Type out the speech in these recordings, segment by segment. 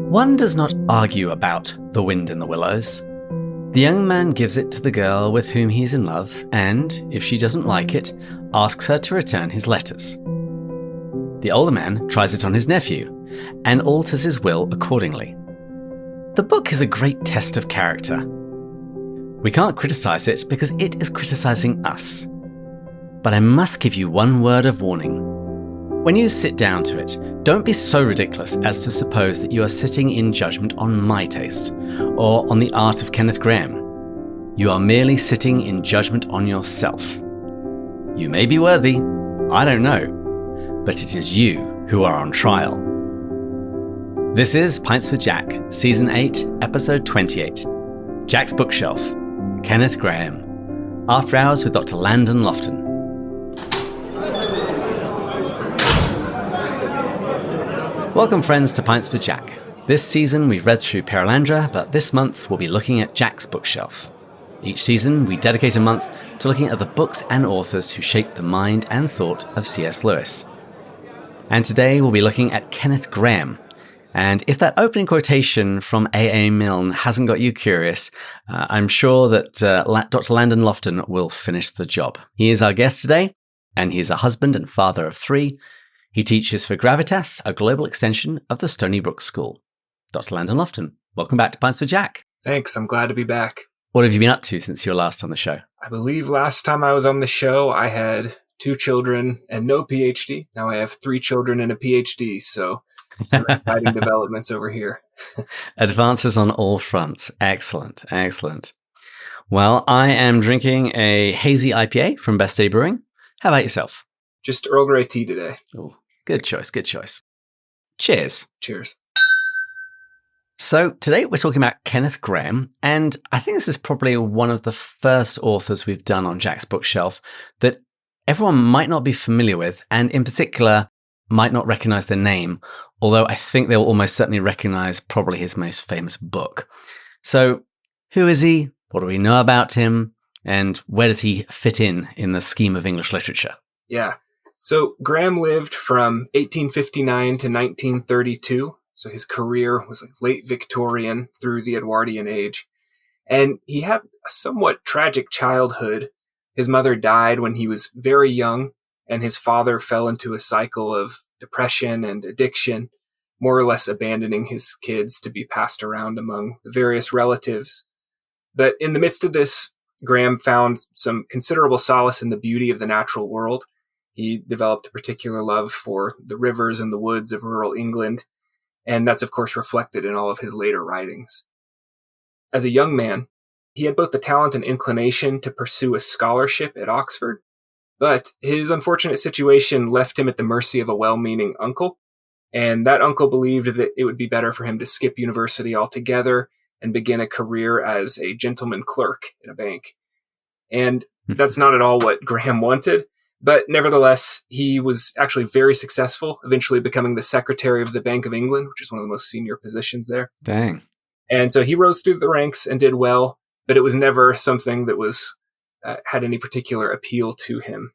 One does not argue about the wind in the willows. The young man gives it to the girl with whom he is in love, and, if she doesn't like it, asks her to return his letters. The older man tries it on his nephew, and alters his will accordingly. The book is a great test of character. We can't criticize it because it is criticizing us. But I must give you one word of warning. When you sit down to it, don't be so ridiculous as to suppose that you are sitting in judgment on my taste, or on the art of Kenneth Grahame. You are merely sitting in judgment on yourself. You may be worthy, I don't know, but it is you who are on trial. This is Pints with Jack, Season 8, Episode 28. Jack's Bookshelf, Kenneth Grahame. After Hours with Dr. Landon Loftin. Welcome friends to Pints with Jack. This season we've read through Perelandra, but this month we'll be looking at Jack's Bookshelf. Each season we dedicate a month to looking at the books and authors who shaped the mind and thought of C.S. Lewis. And today we'll be looking at Kenneth Grahame. And if that opening quotation from A.A. Milne hasn't got you curious, I'm sure that Dr. Landon Loftin will finish the job. He is our guest today, and he's a husband and father of 3. He teaches for Gravitas, a global extension of the Stony Brook School. Dr. Landon Loftin, welcome back to Pints with Jack. Thanks, I'm glad to be back. What have you been up to since you were last on the show? I believe last time I was on the show, I had 2 children and no PhD. Now I have 3 children and a PhD, so some exciting developments over here. Advances on all fronts. Excellent, excellent. Well, I am drinking a hazy IPA from Best Day Brewing. How about yourself? Just Earl Grey tea today. Oh, good choice, good choice. Cheers. Cheers. So today we're talking about Kenneth Grahame, and I think this is probably one of the first authors we've done on Jack's Bookshelf that everyone might not be familiar with, and in particular might not recognize their name, although I think they'll almost certainly recognize probably his most famous book. So who is he? What do we know about him? And where does he fit in the scheme of English literature? Yeah. So Grahame lived from 1859 to 1932. So his career was like late Victorian through the Edwardian age. And he had a somewhat tragic childhood. His mother died when he was very young, and his father fell into a cycle of depression and addiction, more or less abandoning his kids to be passed around among the various relatives. But in the midst of this, Grahame found some considerable solace in the beauty of the natural world. He developed a particular love for the rivers and the woods of rural England, and that's of course reflected in all of his later writings. As a young man, he had both the talent and inclination to pursue a scholarship at Oxford, but his unfortunate situation left him at the mercy of a well-meaning uncle, and that uncle believed that it would be better for him to skip university altogether and begin a career as a gentleman clerk in a bank. And that's not at all what Grahame wanted. But nevertheless, he was actually very successful, eventually becoming the secretary of the Bank of England, which is one of the most senior positions there. Dang. And so he rose through the ranks and did well, but it was never something that was had any particular appeal to him.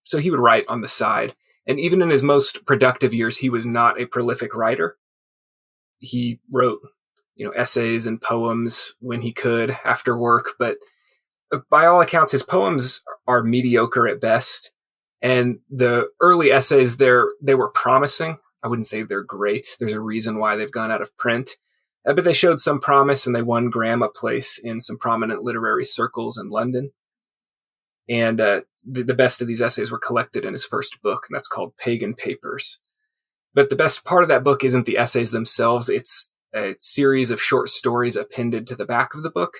So he would write on the side. And even in his most productive years, he was not a prolific writer. He wrote, essays and poems when he could after work, but by all accounts, his poems are mediocre at best. And the early essays there, they were promising. I wouldn't say they're great. There's a reason why they've gone out of print. But they showed some promise, and they won Grahame a place in some prominent literary circles in London. And the best of these essays were collected in his first book, and that's called Pagan Papers. But the best part of that book isn't the essays themselves. It's a series of short stories appended to the back of the book,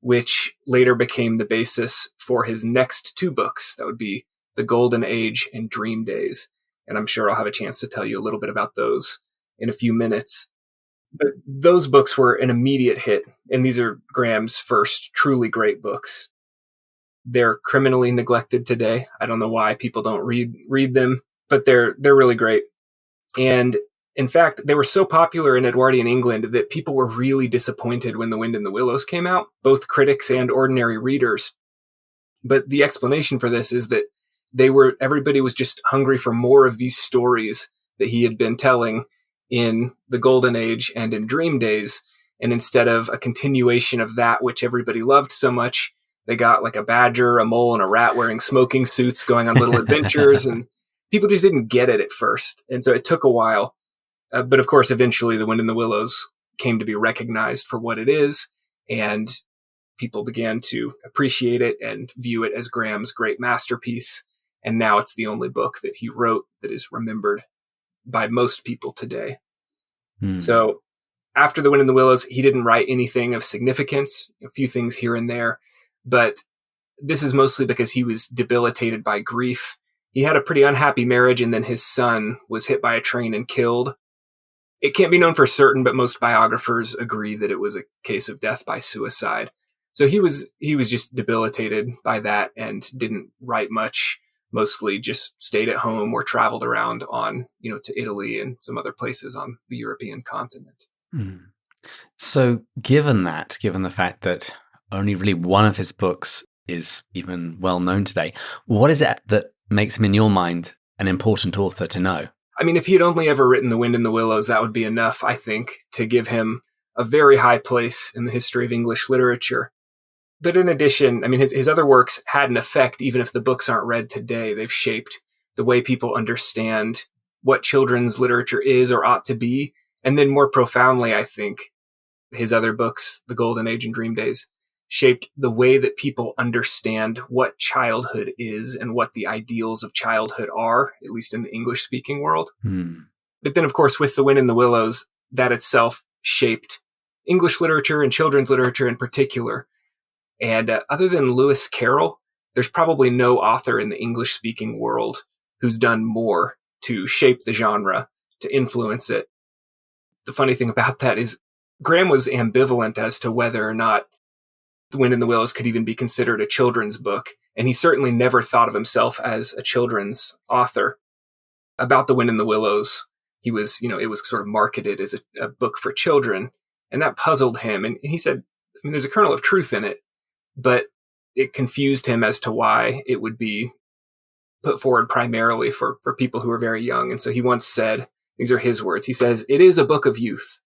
which later became the basis for his next 2 books. That would be The Golden Age and Dream Days. And I'm sure I'll have a chance to tell you a little bit about those in a few minutes. But those books were an immediate hit, and these are Grahame's first truly great books. They're criminally neglected today. I don't know why people don't read them, but they're really great. And in fact, they were so popular in Edwardian England that people were really disappointed when The Wind in the Willows came out, both critics and ordinary readers. But the explanation for this is that everybody was just hungry for more of these stories that he had been telling in the Golden Age and in Dream Days. And instead of a continuation of that, which everybody loved so much, they got like a badger, a mole, and a rat wearing smoking suits going on little adventures. And people just didn't get it at first. And so it took a while. But of course, eventually The Wind in the Willows came to be recognized for what it is. And people began to appreciate it and view it as Grahame's great masterpiece. And now it's the only book that he wrote that is remembered by most people today. So after The Wind in the Willows, he didn't write anything of significance, a few things here and there. But this is mostly because he was debilitated by grief. He had a pretty unhappy marriage, and then his son was hit by a train and killed. It can't be known for certain, but most biographers agree that it was a case of death by suicide. So he was just debilitated by that and didn't write much, mostly just stayed at home or traveled around on, to Italy and some other places on the European continent. So given the fact that only really one of his books is even well known today, what is it that makes him, in your mind, an important author to know? I mean, if he had only ever written The Wind in the Willows, that would be enough, I think, to give him a very high place in the history of English literature. But in addition, I mean, his other works had an effect, even if the books aren't read today. They've shaped the way people understand what children's literature is or ought to be. And then more profoundly, I think, his other books, The Golden Age and Dream Days, shaped the way that people understand what childhood is and what the ideals of childhood are, at least in the English-speaking world. But then, of course, with The Wind in the Willows, that itself shaped English literature and children's literature in particular. And other than Lewis Carroll, there's probably no author in the English-speaking world who's done more to shape the genre, to influence it. The funny thing about that is Grahame was ambivalent as to whether or not The Wind in the Willows could even be considered a children's book, and he certainly never thought of himself as a children's author. About The Wind in the Willows, he was, it was sort of marketed as a book for children, and that puzzled him. And he said, I mean, there's a kernel of truth in it, but it confused him as to why it would be put forward primarily for people who are very young. And so he once said, these are his words, he says, "It is a book of youth,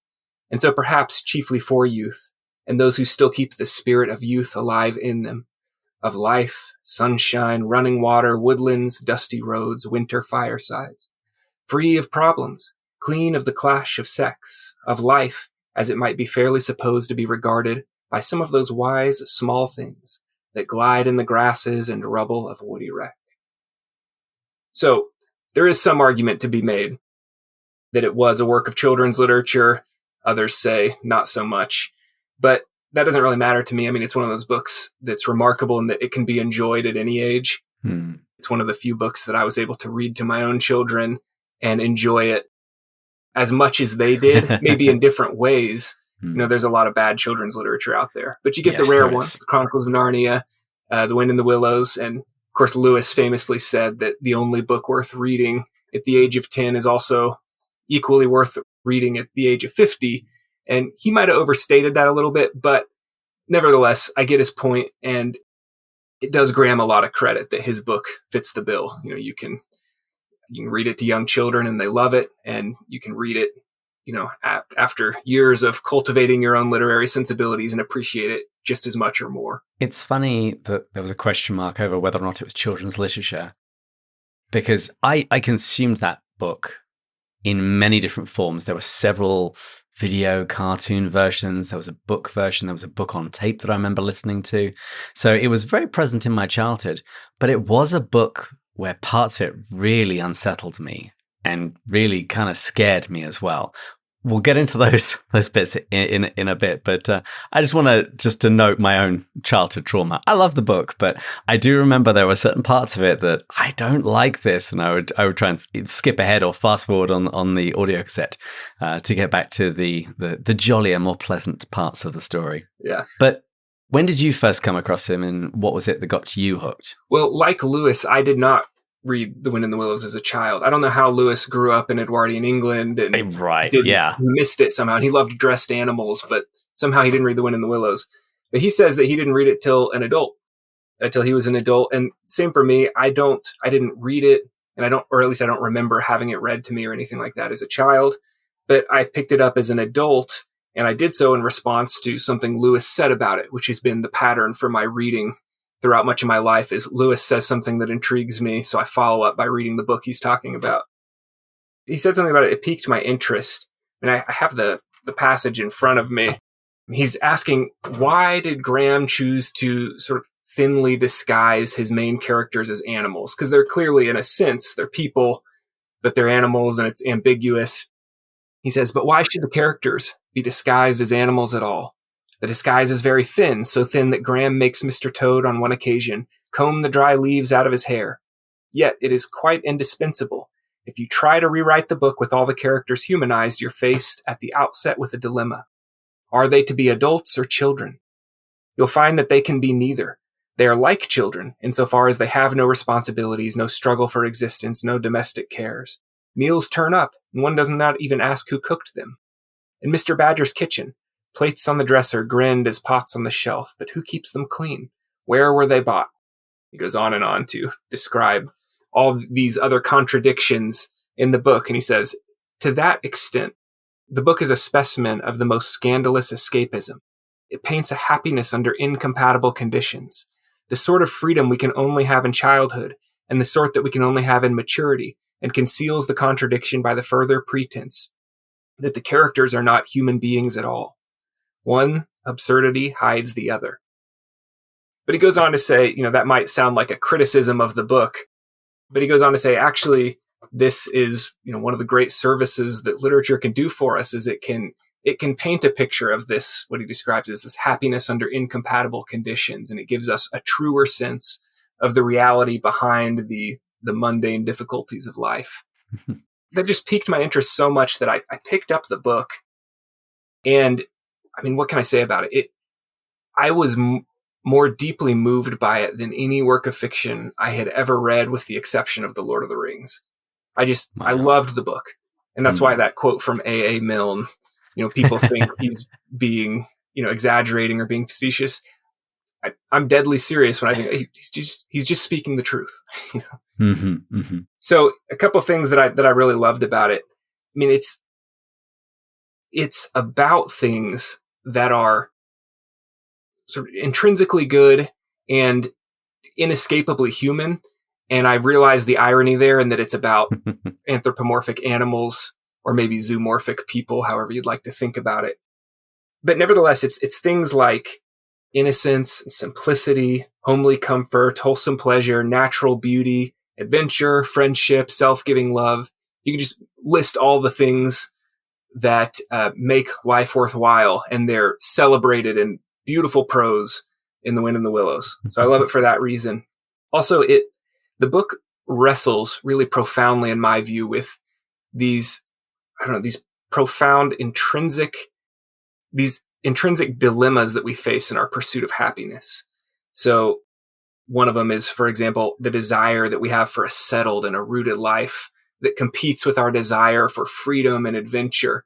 and so perhaps chiefly for youth, and those who still keep the spirit of youth alive in them, of life, sunshine, running water, woodlands, dusty roads, winter firesides, free of problems, clean of the clash of sex, of life as it might be fairly supposed to be regarded by some of those wise small things that glide in the grasses and rubble of woody wreck." So there is some argument to be made that it was a work of children's literature. Others say not so much. But that doesn't really matter to me. I mean, it's one of those books that's remarkable in that it can be enjoyed at any age. It's one of the few books that I was able to read to my own children and enjoy it as much as they did, maybe in different ways. There's a lot of bad children's literature out there. But you get the rare ones, The Chronicles of Narnia, The Wind in the Willows. And, of course, Lewis famously said that the only book worth reading at the age of 10 is also equally worth reading at the age of 50. And he might have overstated that a little bit, but nevertheless, I get his point, and it does Grahame a lot of credit that his book fits the bill. You can read it to young children and they love it, and you can read it, after years of cultivating your own literary sensibilities and appreciate it just as much or more. It's funny that there was a question mark over whether or not it was children's literature, because I consumed that book in many different forms. There were several video cartoon versions. There was a book version. There was a book on tape that I remember listening to. So it was very present in my childhood, but it was a book where parts of it really unsettled me and really kind of scared me as well. We'll get into those bits in a bit, but I just want to note my own childhood trauma. I love the book, but I do remember there were certain parts of it that I don't like this, and I would try and skip ahead or fast forward on the audio cassette to get back to the jollier, more pleasant parts of the story. Yeah. But when did you first come across him, and what was it that got you hooked? Well, like Lewis, I did not read The Wind in the Willows as a child. I don't know how Lewis grew up in Edwardian England and missed it somehow. And he loved dressed animals, but somehow he didn't read The Wind in the Willows. But he says that he didn't read it till he was an adult. And same for me. I didn't read it, and I don't remember having it read to me or anything like that as a child. But I picked it up as an adult, and I did so in response to something Lewis said about it, which has been the pattern for my reading throughout much of my life. Is Lewis says something that intrigues me, so I follow up by reading the book he's talking about. He said something about it. It piqued my interest. And I have the passage in front of me. He's asking, why did Grahame choose to sort of thinly disguise his main characters as animals? Because they're clearly, in a sense, they're people, but they're animals, and it's ambiguous. He says, but why should the characters be disguised as animals at all? The disguise is very thin, so thin that Grahame makes Mr. Toad on one occasion comb the dry leaves out of his hair. Yet it is quite indispensable. If you try to rewrite the book with all the characters humanized, you're faced at the outset with a dilemma. Are they to be adults or children? You'll find that they can be neither. They are like children insofar as they have no responsibilities, no struggle for existence, no domestic cares. Meals turn up, and one does not even ask who cooked them. In Mr. Badger's kitchen, plates on the dresser grinned as pots on the shelf, but who keeps them clean? Where were they bought? He goes on to describe all these other contradictions in the book, and he says, to that extent, the book is a specimen of the most scandalous escapism. It paints a happiness under incompatible conditions, the sort of freedom we can only have in childhood, and the sort that we can only have in maturity, and conceals the contradiction by the further pretense that the characters are not human beings at all. One absurdity hides the other. But he goes on to say, that might sound like a criticism of the book, but he goes on to say, actually, this is, one of the great services that literature can do for us, is it can paint a picture of this, what he describes as this happiness under incompatible conditions, and it gives us a truer sense of the reality behind the mundane difficulties of life. That just piqued my interest so much that I picked up the book. And what can I say about it? I was more deeply moved by it than any work of fiction I had ever read, with the exception of The Lord of the Rings. I loved the book. And that's why that quote from A.A. Milne, people think he's being, exaggerating or being facetious. I'm deadly serious when I think he's just speaking the truth. So a couple things that I really loved about it. It's about things that are sort of intrinsically good and inescapably human. And I realized the irony there, and that it's about anthropomorphic animals, or maybe zoomorphic people, however you'd like to think about it. But nevertheless, it's things like innocence, simplicity, homely comfort, wholesome pleasure, natural beauty, adventure, friendship, self-giving love. You can just list all the things that make life worthwhile, and they're celebrated in beautiful prose in The Wind and the Willows. So I love it for that reason. Also, the book wrestles really profoundly, in my view, with these profound intrinsic dilemmas that we face in our pursuit of happiness. So one of them is, for example, the desire that we have for a settled and a rooted life that competes with our desire for freedom and adventure.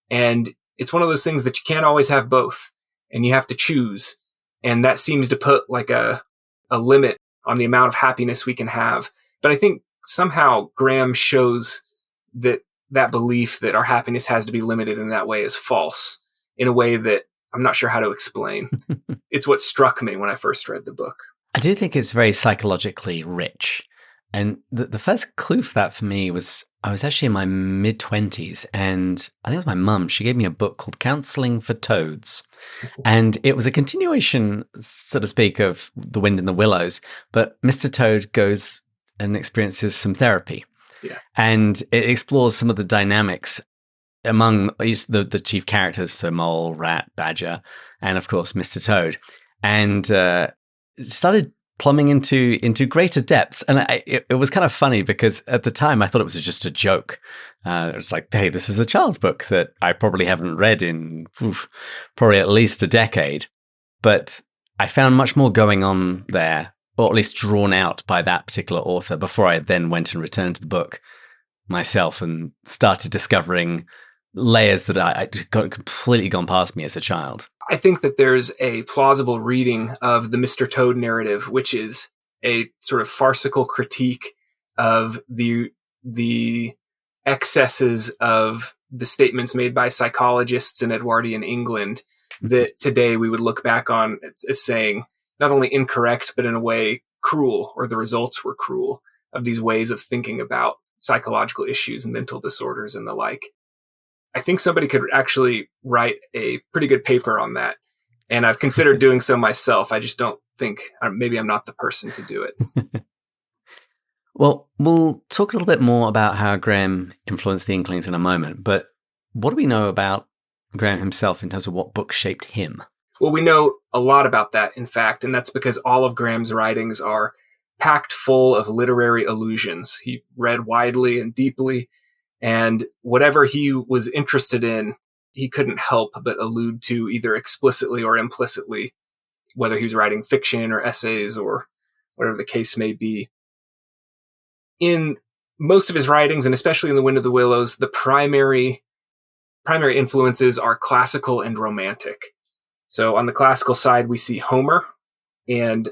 And it's one of those things that you can't always have both, and you have to choose. And that seems to put like a limit on the amount of happiness we can have. But I think somehow Grahame shows that belief that our happiness has to be limited in that way is false, in a way that I'm not sure how to explain. It's what struck me when I first read the book. I do think it's very psychologically rich. And the first clue for that for me was, I was actually in my mid-20s, and I think it was my mum. She gave me a book called Counseling for Toads. And it was a continuation, so to speak, of The Wind in the Willows. But Mr. Toad goes and experiences some therapy. Yeah. And it explores some of the dynamics among the chief characters, so Mole, Rat, Badger, and of course Mr. Toad, and started plumbing into greater depths. And it was kind of funny, because at the time I thought it was just a joke. It was like, hey, this is a child's book that I probably haven't read in probably at least a decade. But I found much more going on there, or at least drawn out by that particular author, before I then went and returned to the book myself and started discovering layers that I completely gone past me as a child. I think that there's a plausible reading of the Mr. Toad narrative, which is a sort of farcical critique of the excesses of the statements made by psychologists in Edwardian England that today we would look back on as saying not only incorrect, but in a way cruel, or the results were cruel, of these ways of thinking about psychological issues and mental disorders and the like. I think somebody could actually write a pretty good paper on that. And I've considered doing so myself. I just don't think, maybe I'm not the person to do it. Well, we'll talk a little bit more about how Grahame influenced the Inklings in a moment, but what do we know about Grahame himself in terms of what books shaped him? Well, we know a lot about that, in fact, and that's because all of Grahame's writings are packed full of literary allusions. He read widely and deeply, and whatever he was interested in, he couldn't help but allude to either explicitly or implicitly, whether he was writing fiction or essays or whatever the case may be. In most of his writings, and especially in The Wind of the Willows, the primary influences are classical and romantic. So on the classical side, we see Homer, and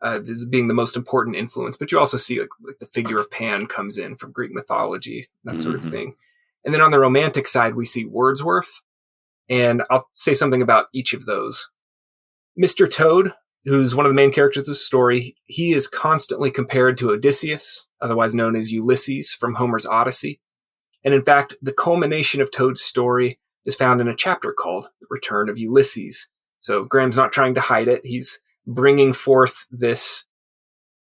this being the most important influence, but you also see like the figure of Pan comes in from Greek mythology, that sort of thing. And then on the romantic side, we see Wordsworth, and I'll say something about each of those. Mr. Toad, who's one of the main characters of the story, he is constantly compared to Odysseus, otherwise known as Ulysses from Homer's Odyssey. And in fact, the culmination of Toad's story is found in a chapter called The Return of Ulysses. So Grahame's not trying to hide it. He's bringing forth this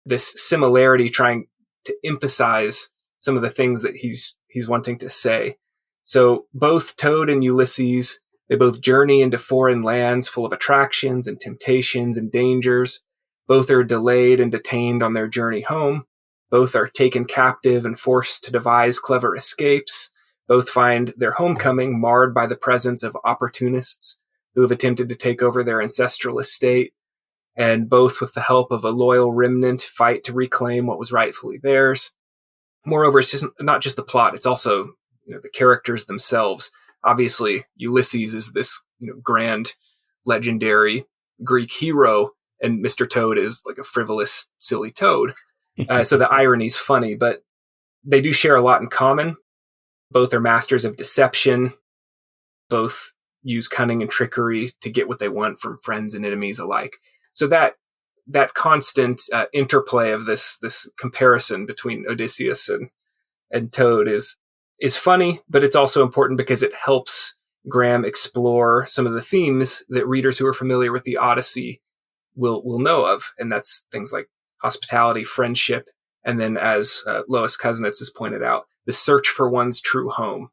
similarity, trying to emphasize some of the things that he's wanting to say. So both Toad and Ulysses, they both journey into foreign lands full of attractions and temptations and dangers. Both are delayed and detained on their journey home. Both are taken captive and forced to devise clever escapes. Both find their homecoming marred by the presence of opportunists who have attempted to take over their ancestral estate. And both, with the help of a loyal remnant, fight to reclaim what was rightfully theirs. Moreover, it's just not just the plot, it's also the characters themselves. Obviously, Ulysses is this grand, legendary Greek hero, and Mr. Toad is like a frivolous, silly toad. So the irony's funny, but they do share a lot in common. Both are masters of deception. Both use cunning and trickery to get what they want from friends and enemies alike. So that constant interplay of this comparison between Odysseus and Toad is funny, but it's also important because it helps Grahame explore some of the themes that readers who are familiar with the Odyssey will know of, and that's things like hospitality, friendship, and then, as Lois Kuznets has pointed out, the search for one's true home,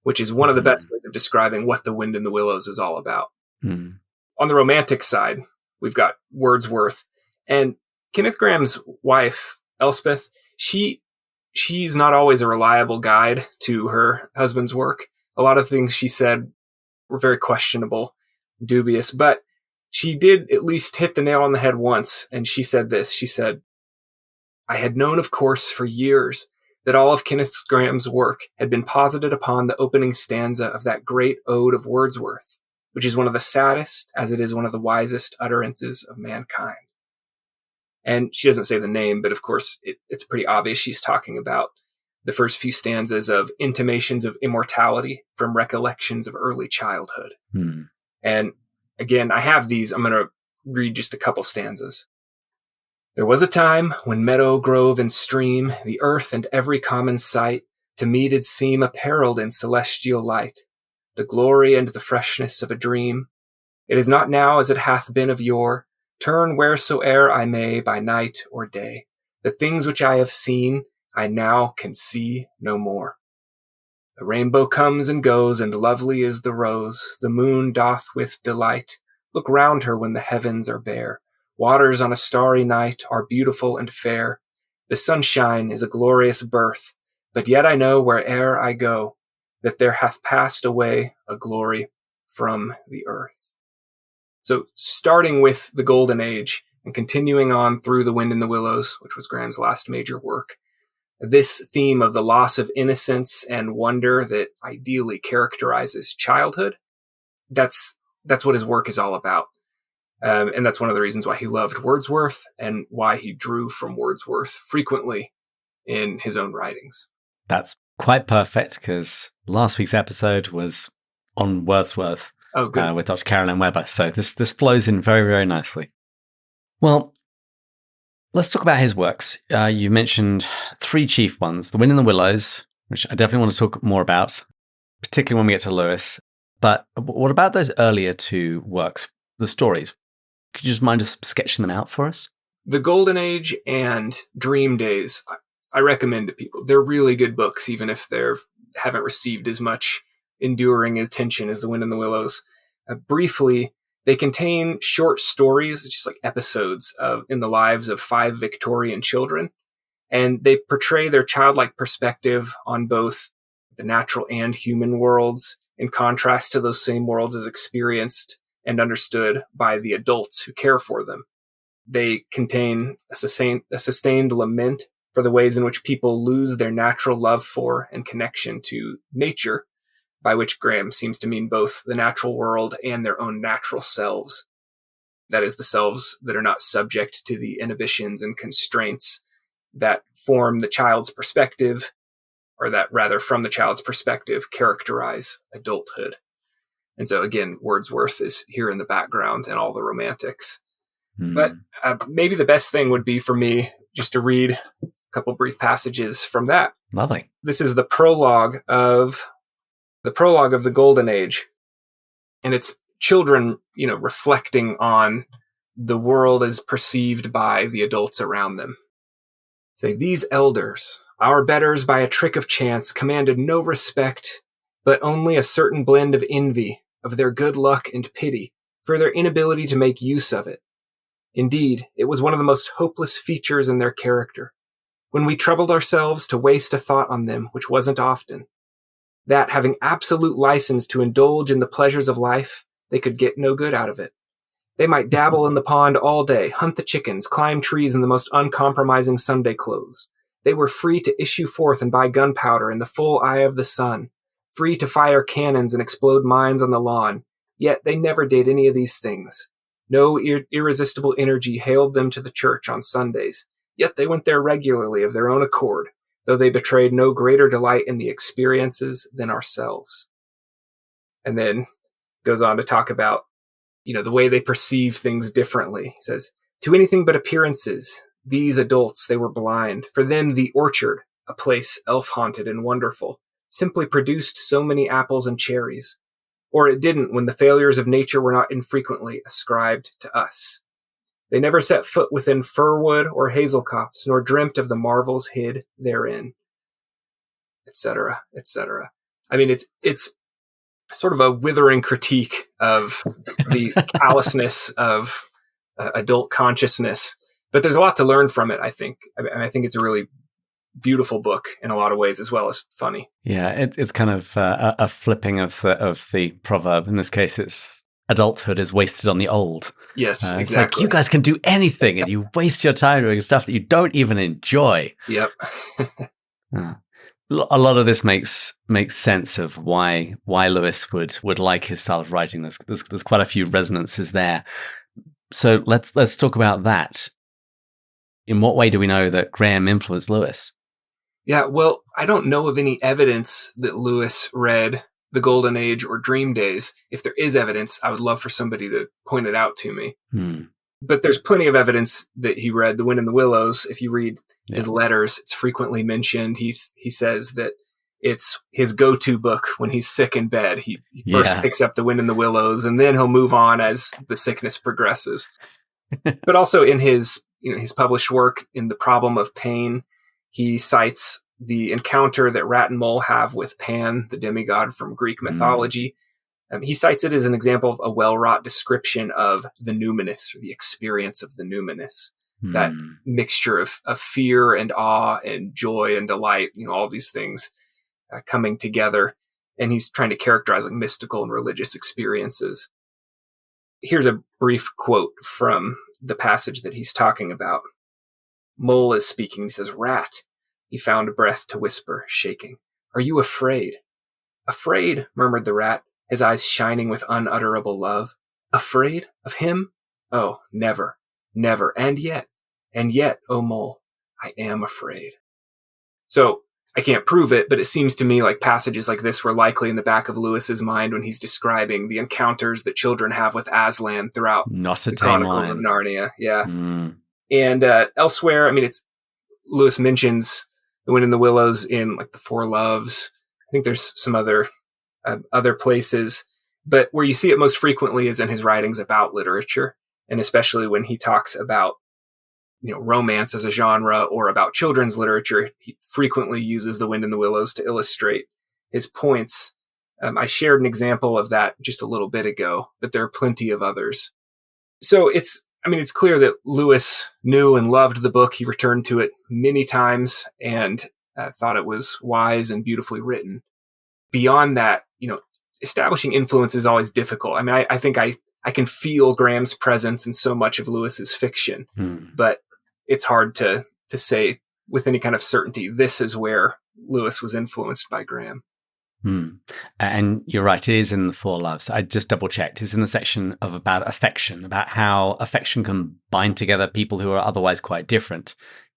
which is one of the best ways of describing what The Wind in the Willows is all about. On the romantic side, we've got Wordsworth, and Kenneth Grahame's wife, Elspeth. She's not always a reliable guide to her husband's work. A lot of things she said were very questionable, dubious, but she did at least hit the nail on the head once, and she said this. She said, "I had known, of course, for years that all of Kenneth Grahame's work had been posited upon the opening stanza of that great ode of Wordsworth, which is one of the saddest as it is one of the wisest utterances of mankind." And she doesn't say the name, but of course it's pretty obvious she's talking about the first few stanzas of Intimations of Immortality from Recollections of Early Childhood. And again, I have these. I'm going to read just a couple stanzas. "There was a time when meadow, grove, and stream, the earth and every common sight, to me did seem apparelled in celestial light, the glory and the freshness of a dream. It is not now as it hath been of yore. Turn wheresoe'er I may by night or day. The things which I have seen, I now can see no more. The rainbow comes and goes, and lovely is the rose. The moon doth with delight look round her when the heavens are bare. Waters on a starry night are beautiful and fair. The sunshine is a glorious birth, but yet I know where'er I go, that there hath passed away a glory from the earth." So starting with the Golden Age and continuing on through The Wind in the Willows, which was Grahame's last major work, this theme of the loss of innocence and wonder that ideally characterizes childhood, that's what his work is all about. And that's one of the reasons why he loved Wordsworth and why he drew from Wordsworth frequently in his own writings. That's quite perfect because last week's episode was on Wordsworth good. with Dr. Carolyn Webber. So this flows in very, very nicely. Well, let's talk about his works. You mentioned three chief ones, The Wind in the Willows, which I definitely want to talk more about, particularly when we get to Lewis. But what about those earlier two works, the stories? Could you just mind us sketching them out for us? The Golden Age and Dream Days, I recommend to people. They're really good books, even if they haven't received as much enduring attention as The Wind in the Willows. Briefly, they contain short stories, just like episodes in the lives of 5 Victorian children, and they portray their childlike perspective on both the natural and human worlds, in contrast to those same worlds as experienced and understood by the adults who care for them. They contain a sustained lament for the ways in which people lose their natural love for and connection to nature, by which Grahame seems to mean both the natural world and their own natural selves. That is, the selves that are not subject to the inhibitions and constraints that form the child's perspective, or that rather from the child's perspective characterize adulthood. And so again, Wordsworth is here in the background and all the romantics. But maybe the best thing would be for me just to read a couple brief passages from that. Lovely. This is the prologue of the Golden Age, and it's children, reflecting on the world as perceived by the adults around them. Say, these elders, our betters by a trick of chance, commanded no respect, but only a certain blend of envy, of their good luck and pity, for their inability to make use of it. Indeed, it was one of the most hopeless features in their character, when we troubled ourselves to waste a thought on them, which wasn't often, that, having absolute license to indulge in the pleasures of life, they could get no good out of it. They might dabble in the pond all day, hunt the chickens, climb trees in the most uncompromising Sunday clothes. They were free to issue forth and buy gunpowder in the full eye of the sun, free to fire cannons and explode mines on the lawn, yet they never did any of these things. No irresistible energy haled them to the church on Sundays, yet they went there regularly of their own accord, though they betrayed no greater delight in the experiences than ourselves. And then goes on to talk about, the way they perceive things differently. He says, to anything but appearances, these adults, they were blind. For them, the orchard, a place elf-haunted and wonderful, simply produced so many apples and cherries. Or it didn't when the failures of nature were not infrequently ascribed to us. They never set foot within firwood or hazel copse, nor dreamt of the marvels hid therein, etc., etc. I mean, it's sort of a withering critique of the callousness of adult consciousness, but there's a lot to learn from it, I think. I think it's a really beautiful book in a lot of ways, as well as funny. Yeah, it's kind of a flipping of the proverb. In this case, it's adulthood is wasted on the old. Yes, exactly. It's like, you guys can do anything, and you waste your time doing stuff that you don't even enjoy. Yep. A lot of this makes sense of why Lewis would like his style of writing. There's quite a few resonances there. So let's talk about that. In what way do we know that Grahame influenced Lewis? Yeah, well, I don't know of any evidence that Lewis read The Golden Age or Dream Days. If there is evidence, I would love for somebody to point it out to me. But there's plenty of evidence that he read The Wind in the Willows. If you read his letters, it's frequently mentioned. He says that it's his go-to book when he's sick in bed. He first picks up The Wind in the Willows, and then he'll move on as the sickness progresses. But also in his published work in The Problem of Pain, he cites the encounter that Rat and Mole have with Pan, the demigod from Greek mythology. He cites it as an example of a well-wrought description of the numinous, or the experience of the numinous, that mixture of fear and awe and joy and delight, all these things coming together. And he's trying to characterize like mystical and religious experiences. Here's a brief quote from the passage that he's talking about. Mole is speaking. He says, "Rat," he found breath to whisper, shaking. "Are you afraid?" "Afraid," murmured the rat, his eyes shining with unutterable love. "Afraid of him? Oh, never, never. And yet, oh Mole, I am afraid." So I can't prove it, but it seems to me like passages like this were likely in the back of Lewis's mind when he's describing the encounters that children have with Aslan throughout Not a the tame Chronicles of lion. Narnia. Yeah. Mm. And elsewhere, I mean, Lewis mentions The Wind in the Willows in like The Four Loves. I think there's some other places, but where you see it most frequently is in his writings about literature, and especially when he talks about romance as a genre or about children's literature. He frequently uses The Wind in the Willows to illustrate his points. I shared an example of that just a little bit ago, but there are plenty of others. So it's clear that Lewis knew and loved the book. He returned to it many times and thought it was wise and beautifully written. Beyond that, establishing influence is always difficult. I mean, I think I can feel Grahame's presence in so much of Lewis's fiction, but it's hard to say with any kind of certainty, this is where Lewis was influenced by Grahame. And you're right, it is in The Four Loves. I just double checked. It's in the section about affection, about how affection can bind together people who are otherwise quite different,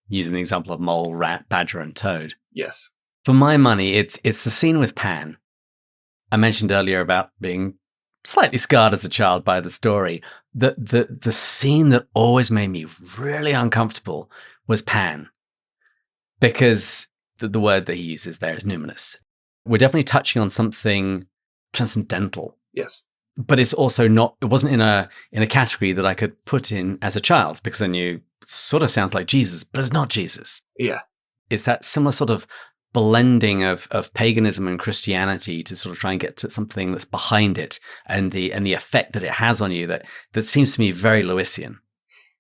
using the example of mole, rat, badger, and toad. Yes. For my money, it's the scene with Pan. I mentioned earlier about being slightly scarred as a child by the story. The scene that always made me really uncomfortable was Pan, because the word that he uses there is numinous. We're definitely touching on something transcendental. Yes. But it's also not, it wasn't in a category that I could put in as a child, because I knew it sort of sounds like Jesus, but it's not Jesus. Yeah. It's that similar sort of blending of paganism and Christianity to sort of try and get to something that's behind it, and the effect that it has on you that seems to me very Lewisian.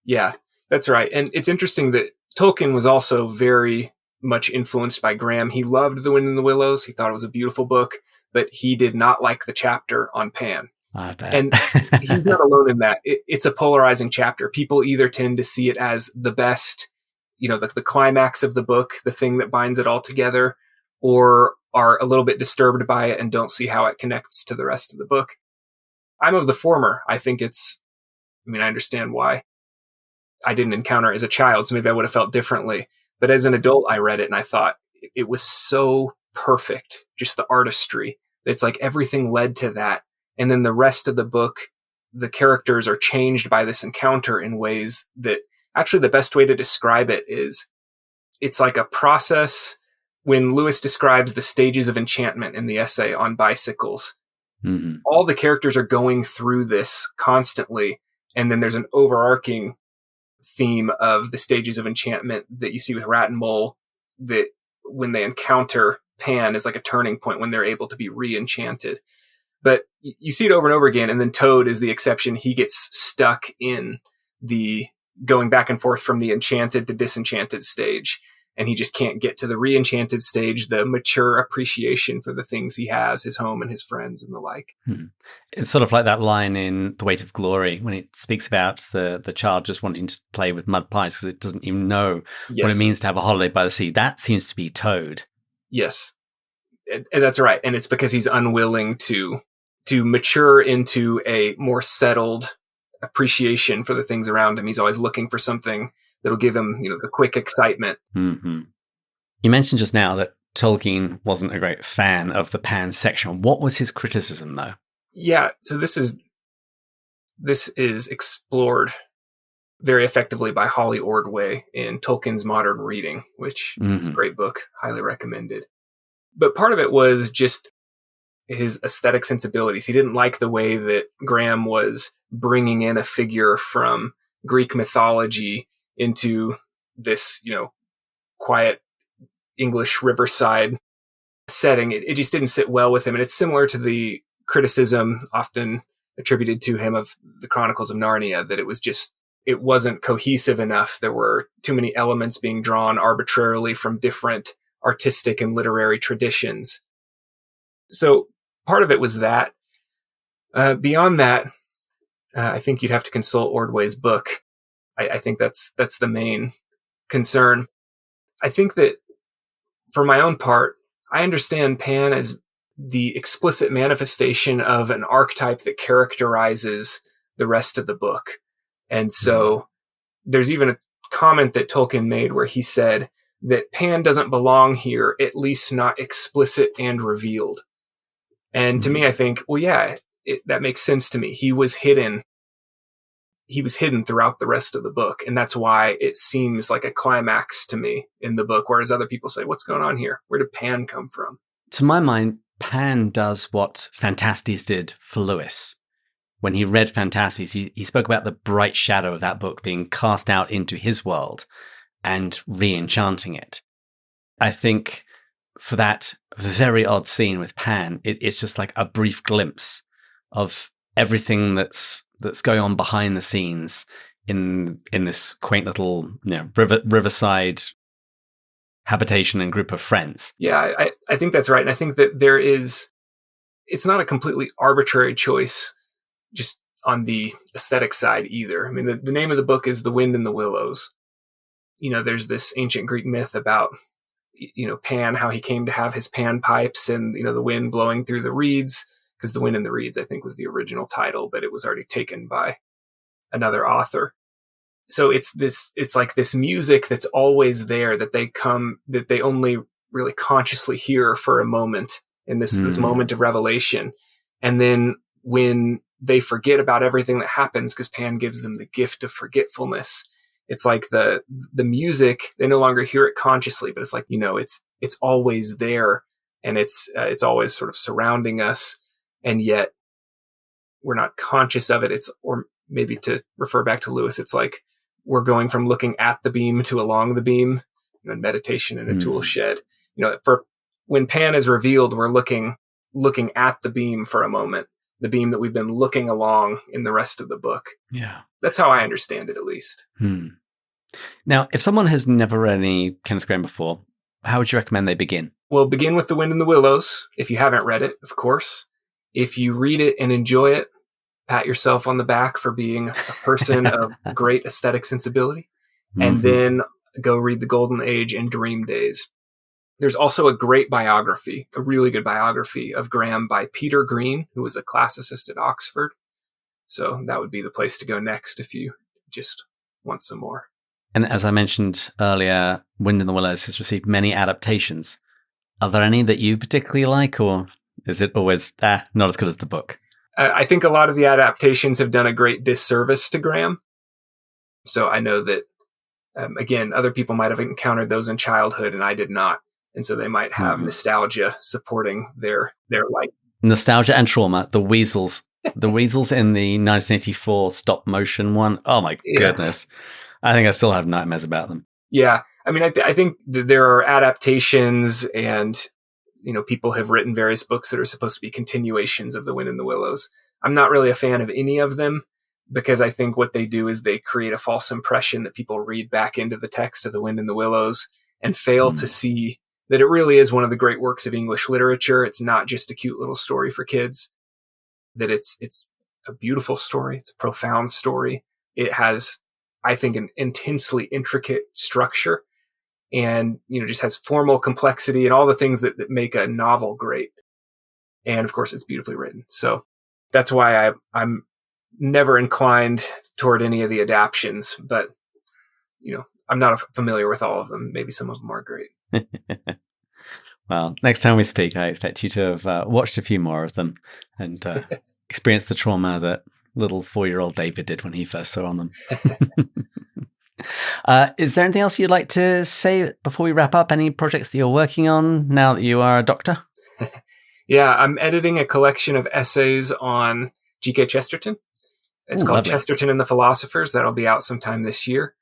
Yeah, that's right. And it's interesting that Tolkien was also very much influenced by Grahame. He loved The Wind in the Willows. He thought it was a beautiful book, but he did not like the chapter on Pan. I bet. And he's not alone in that. It's a polarizing chapter. People either tend to see it as the best, the climax of the book, the thing that binds it all together, or are a little bit disturbed by it and don't see how it connects to the rest of the book. I'm of the former. I think I understand why I didn't encounter it as a child, so maybe I would have felt differently. But as an adult, I read it and I thought it was so perfect, just the artistry. It's like everything led to that. And then the rest of the book, the characters are changed by this encounter in ways that actually the best way to describe it is it's like a process. When Lewis describes the stages of enchantment in the essay on bicycles, all the characters are going through this constantly. And then there's an overarching theme of the stages of enchantment that you see with Rat and Mole, that when they encounter Pan is like a turning point when they're able to be re-enchanted. But you see it over and over again. And then Toad is the exception. He gets stuck in the going back and forth from the enchanted to disenchanted stage. And he just can't get to the re-enchanted stage, the mature appreciation for the things he has, his home and his friends and the like. It's sort of like that line in The Weight of Glory when it speaks about the child just wanting to play with mud pies because it doesn't even know what it means to have a holiday by the sea. That seems to be Toad. Yes. And that's right. And it's because he's unwilling to mature into a more settled appreciation for the things around him. He's always looking for something that'll give him, the quick excitement. Mm-hmm. You mentioned just now that Tolkien wasn't a great fan of the Pan section. What was his criticism, though? Yeah, so this is explored very effectively by Holly Ordway in Tolkien's Modern Reading, which is a great book, highly recommended. But part of it was just his aesthetic sensibilities. He didn't like the way that Grahame was bringing in a figure from Greek mythology into this, quiet English riverside setting. It just didn't sit well with him. And it's similar to the criticism often attributed to him of the Chronicles of Narnia, that it wasn't cohesive enough. There were too many elements being drawn arbitrarily from different artistic and literary traditions. So part of it was that. Beyond that, I think you'd have to consult Ordway's book. I think that's the main concern. I think that for my own part, I understand Pan as the explicit manifestation of an archetype that characterizes the rest of the book. And so there's even a comment that Tolkien made where he said that Pan doesn't belong here, at least not explicit and revealed. And to me, I think, well, yeah, that makes sense to me. He was hidden throughout the rest of the book. And that's why it seems like a climax to me in the book, whereas other people say, what's going on here? Where did Pan come from? To my mind, Pan does what Phantastes did for Lewis. When he read Phantastes, he spoke about the bright shadow of that book being cast out into his world and re-enchanting it. I think for that very odd scene with Pan, it's just like a brief glimpse of everything that's going on behind the scenes in this quaint little riverside habitation and group of friends. Yeah, I think that's right. And I think that it's not a completely arbitrary choice just on the aesthetic side either. I mean, the name of the book is The Wind in the Willows. There's this ancient Greek myth about, Pan, how he came to have his pan pipes and, the wind blowing through the reeds, because The Wind in the Reeds, I think, was the original title, but it was already taken by another author. So it's like this music that's always there that they only really consciously hear for a moment in this moment of revelation. And then when they forget about everything that happens, because Pan gives them the gift of forgetfulness, it's like the music, they no longer hear it consciously, but it's like, it's always there, and it's always sort of surrounding us, and yet we're not conscious of it. Or maybe to refer back to Lewis, it's like we're going from looking at the beam to along the beam, meditation in a tool shed. For when Pan is revealed, we're looking at the beam for a moment, the beam that we've been looking along in the rest of the book. Yeah. That's how I understand it, at least. Now, if someone has never read any Kenneth Grahame before, how would you recommend they begin? Well, begin with The Wind in the Willows, if you haven't read it, of course. If you read it and enjoy it, pat yourself on the back for being a person of great aesthetic sensibility. And then go read The Golden Age and Dream Days. There's also a great biography, a really good biography of Grahame by Peter Green, who was a classicist at Oxford. So that would be the place to go next if you just want some more. And as I mentioned earlier, Wind in the Willows has received many adaptations. Are there any that you particularly like, or is it always not as good as the book? I think a lot of the adaptations have done a great disservice to Grahame. So I know that, again, other people might have encountered those in childhood, and I did not. And so they might have nostalgia supporting their like. Nostalgia and trauma. The weasels. The weasels in the 1984 stop motion one. Oh my goodness. I think I still have nightmares about them. Yeah. I mean, I think there are adaptations, and, people have written various books that are supposed to be continuations of The Wind in the Willows. I'm not really a fan of any of them, because I think what they do is they create a false impression that people read back into the text of The Wind in the Willows and fail to see that it really is one of the great works of English literature. It's not just a cute little story for kids, that it's a beautiful story. It's a profound story. It has, I think, an intensely intricate structure, and, just has formal complexity and all the things that make a novel great. And of course, it's beautifully written. So that's why I'm never inclined toward any of the adaptions, but, I'm not familiar with all of them. Maybe some of them are great. Well, next time we speak, I expect you to have watched a few more of them and experienced the trauma that little 4-year-old David did when he first saw on them. Is there anything else you'd like to say before we wrap up? Any projects that you're working on now that you are a doctor? Yeah, I'm editing a collection of essays on G.K. Chesterton. It's called lovely. Chesterton and the Philosophers. That'll be out sometime this year.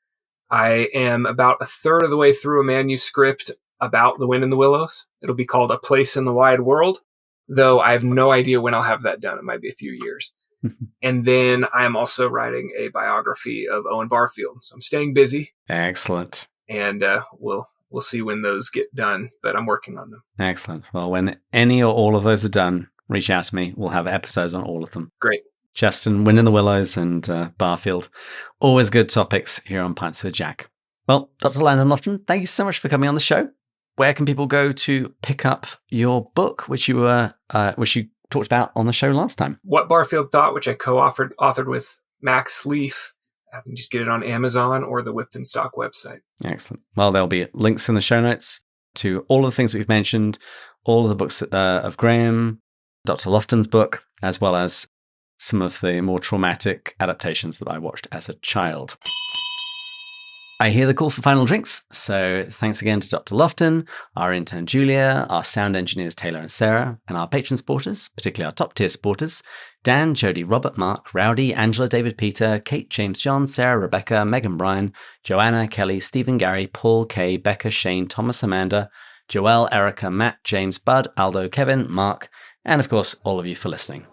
I am about a third of the way through a manuscript about The Wind in the Willows. It'll be called A Place in the Wide World, though I have no idea when I'll have that done. It might be a few years. And then I'm also writing a biography of Owen Barfield. So I'm staying busy. Excellent. And we'll see when those get done, but I'm working on them. Excellent. Well, when any or all of those are done, reach out to me. We'll have episodes on all of them. Great. Chesterton, Wind in the Willows, and Barfield. Always good topics here on Pints with Jack. Well, Dr. Landon Loftin, thank you so much for coming on the show. Where can people go to pick up your book, which you talked about on the show last time? What Barfield Thought, which I co-authored with Max Leaf. You can just get it on Amazon or the Whipped in Stock website. Excellent. Well, there'll be links in the show notes to all of the things that we've mentioned, all of the books of Grahame, Dr. Loftin's book, as well as some of the more traumatic adaptations that I watched as a child. I hear the call for final drinks, so thanks again to Dr. Loftin, our intern Julia, our sound engineers Taylor and Sarah, and our patron supporters, particularly our top-tier supporters, Dan, Jody, Robert, Mark, Rowdy, Angela, David, Peter, Kate, James, John, Sarah, Rebecca, Megan, Brian, Joanna, Kelly, Stephen, Gary, Paul, Kay, Becca, Shane, Thomas, Amanda, Joelle, Erica, Matt, James, Bud, Aldo, Kevin, Mark, and of course, all of you for listening.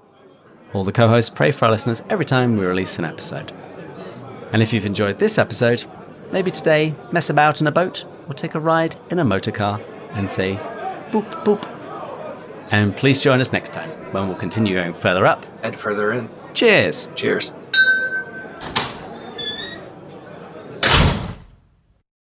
All the co-hosts pray for our listeners every time we release an episode. And if you've enjoyed this episode, maybe today mess about in a boat or take a ride in a motor car and say boop boop. And please join us next time when we'll continue going further up and further in. Cheers. Cheers.